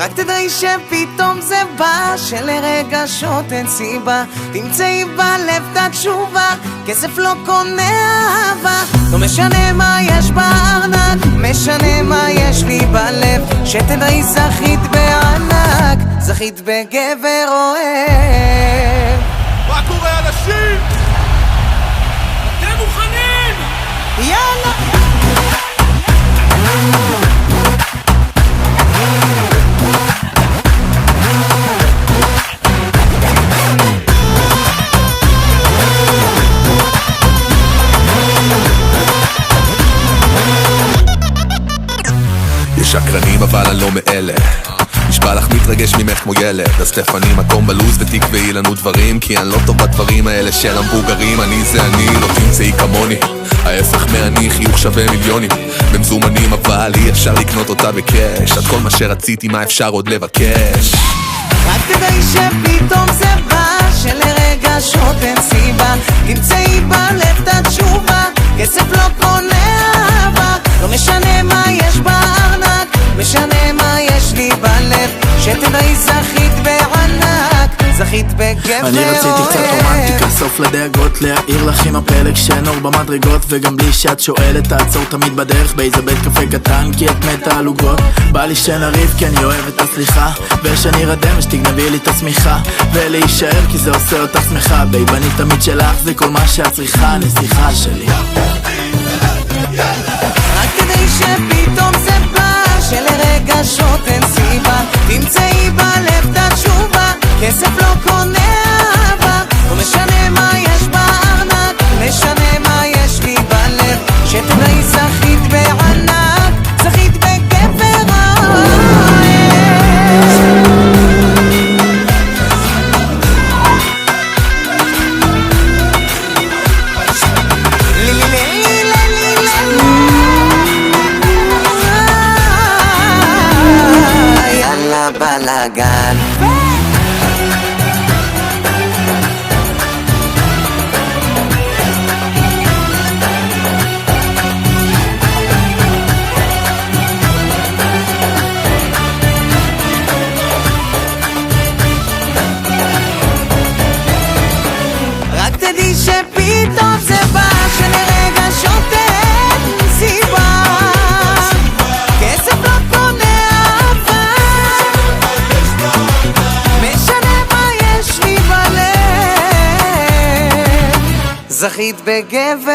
רק תדעי שפתאום זה בא, שלרגשות אין סיבה, תמצאי בלב את התשובה, כסף לא קונה אהבה. לא משנה מה יש בארנק, משנה מה יש לי בלב, שתדעי זכית בענק, זכית בגבר אוהב. מה קורה אנשים? אתם מוכנים? יאללה! יש שקרנים אבל אני לא מאלה, נשבע לך מתרגש ממך כמו ילד. אז תפני מקום בלוז ותקבעי לנו דברים, כי אני לא טוב בדברים האלה של המבוגרים. אני זה אני, לא תמצאי כמוני, ההפך מאני, חיוך שווה מיליונים במזומנים, אבל אי אפשר לקנות אותה בקש. את כל מה שרציתי, מה אפשר עוד לבקש? רק תדעי שפתאום זה בא, שלרגשות אין סיבה, תמצאי בלב את התשובה, כסף לא קונה אהבה. לא משנה מה יש בארנק, משנה מה יש לי בלב, שתדעי זכית בענק, זכית בגבר אוהב. אני רציתי קצת רומנטיקה, סוף לדאגות, להעיר לך עם הפלג שאין אור במדרגות, וגם בלי שאת שואלת תעצור תמיד בדרך באיזה בית קפה קטן, כי את מתה על עוגות. בא לי שנריב כי אני אוהב את הסליחה, ושאני רדם שתגנבי לי את השמיכה, ולהישאר כי זה עושה אותך שמחה. בייב אני תמיד שלך, זה כל מה שאת צריכה, נסיכה שלי. רק כדי שפתאום זה בא, שלרגשות אין סיבה, תמצאי בלב את התשובה, כסף לא קונה אהבה. לא משנה מה יש בארנק, משנה מה יש לי בלב, שתדעי זכית בענק, זכית בגבר אוהב. יאללה בלגן. רק תדעי שפתאום זה בא, שלרגשות אין סיבה, כסף לא קונה אהבה. משנה מה יש לי בלב, זכית בגבר